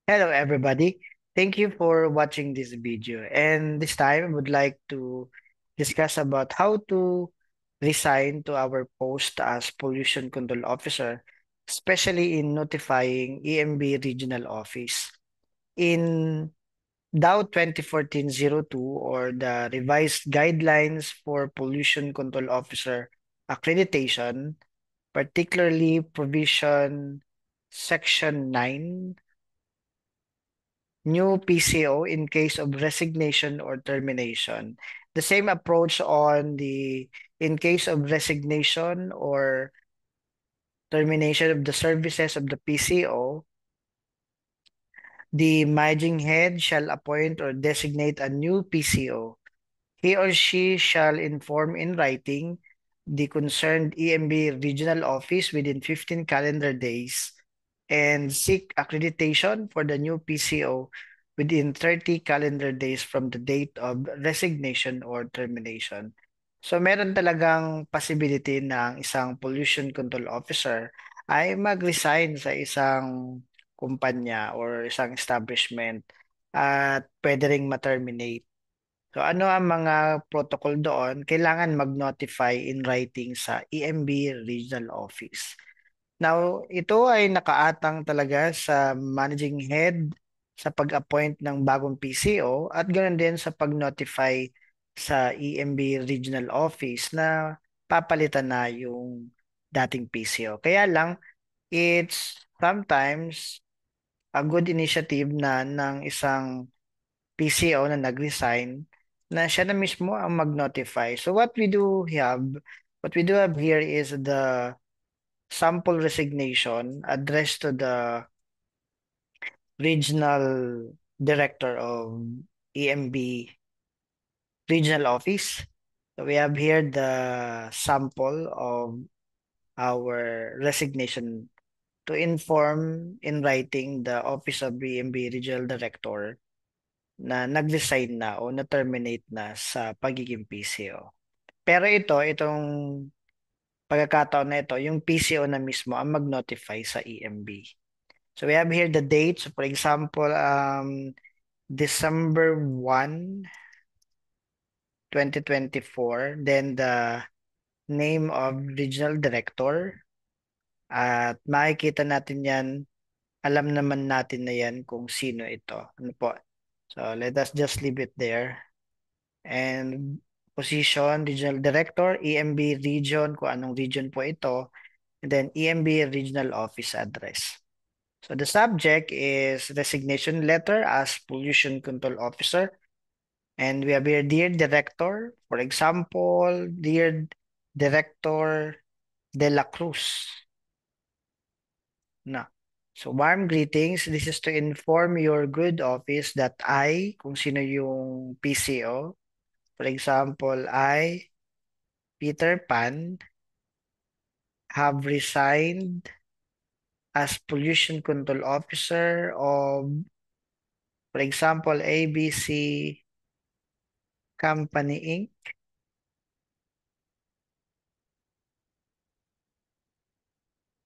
Hello, everybody. Thank you for watching this video. And this time, I would like to discuss about how to resign to our post as Pollution Control Officer, especially in notifying EMB Regional Office. In DAO 2014-02 or the revised guidelines for Pollution Control Officer accreditation, particularly provision section 9 new PCO in case of resignation or termination. The same approach on the in case of resignation or termination of the services of the PCO, the managing head shall appoint or designate a new PCO. He or she shall inform in writing the concerned EMB regional office within 15 calendar days and seek accreditation for the new PCO within 30 calendar days from the date of resignation or termination. So meron talagang possibility na ang isang pollution control officer ay mag-resign sa isang kumpanya or isang establishment at pwede ring ma-terminate. So ano ang mga protocol doon? Kailangan mag-notify in writing sa EMB Regional Office. Now, ito ay nakaatang talaga sa managing head sa pag-appoint ng bagong PCO at ganoon din sa pag-notify sa EMB Regional Office na papalitan na yung dating PCO. Kaya lang, it's sometimes a good initiative na ng isang PCO na nag-resign na siya na mismo ang mag-notify. So what we do have here is the sample resignation addressed to the regional director of EMB regional office. So we have here the sample of our resignation to inform in writing the office of EMB regional director na nag-resign na o na-terminate na sa pagiging PCO. Pero itong pagkakataon na ito, yung PCO na mismo ang mag-notify sa EMB. So we have here the date. So for example, December 1, 2024, then the name of regional director. At makikita natin yan, alam naman natin na yan kung sino ito. Ano po? So let us just leave it there. And position, regional director, EMB region, kung anong region po ito, and then EMB regional office address. So the subject is resignation letter as pollution control officer. And we have here, dear director, for example, dear Director De La Cruz. Na. So warm greetings. This is to inform your good office that I, kung sino yung PCO, for example, I, Peter Pan, have resigned as pollution control officer of, for example, ABC Company Inc.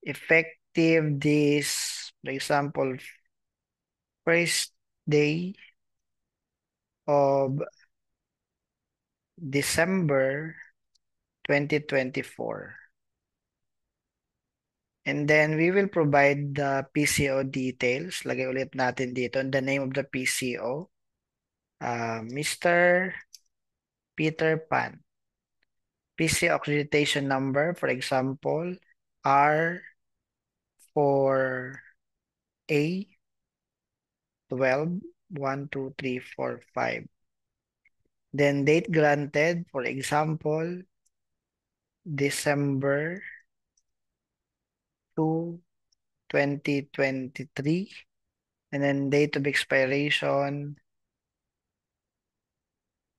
Effective this, for example, first day of December 2024. And then we will provide the PCO details. Lagay ulit natin dito the name of the PCO. Mr. Peter Pan. PCO accreditation number, for example, R for A 12 1 2 3 4 5. Then date granted, for example, December 2, 2023. And then date of expiration,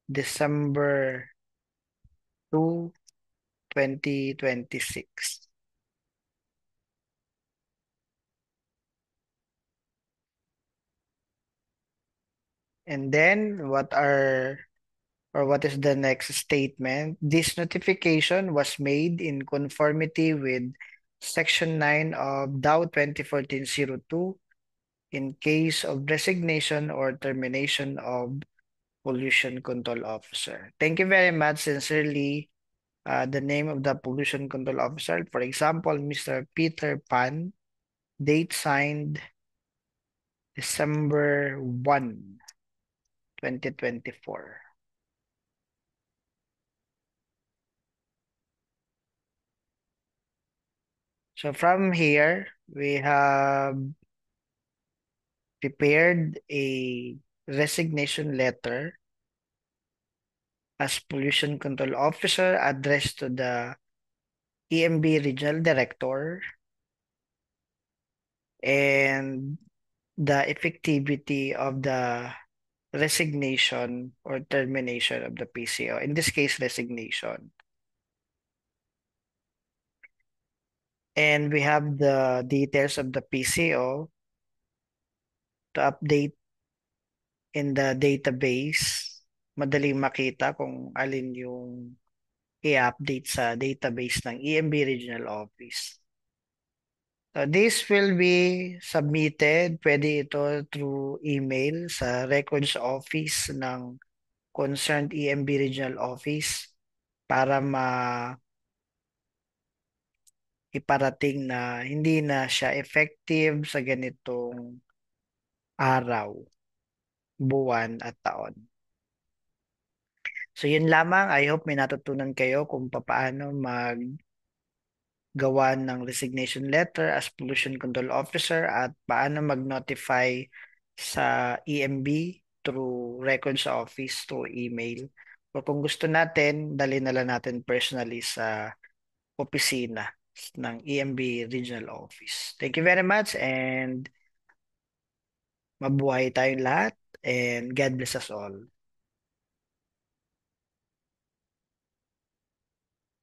December 2, 2026. And then what is the next statement? This notification was made in conformity with Section 9 of DAO 2014-02 in case of resignation or termination of pollution control officer. Thank you very much. Sincerely, the name of the pollution control officer, for example, Mr. Peter Pan, date signed December 1, 2024. So from here, we have prepared a resignation letter as pollution control officer addressed to the EMB regional director, and the effectivity of the resignation or termination of the PCO. In this case, resignation. And we have the details of the PCO to update in the database. Madaling makita kung alin yung i-update sa database ng EMB Regional Office. So this will be submitted, pwede ito through email sa Records Office ng concerned EMB Regional Office para iparating na hindi na siya effective sa ganitong araw, buwan at taon. So yun lamang. I hope may natutunan kayo kung paano gawa ng resignation letter as pollution control officer at paano mag-notify sa EMB through records office to email. O kung gusto natin, dali na lang natin personally sa opisina ng EMB Regional Office. Thank you very much and mabuhay tayong lahat and God bless us all.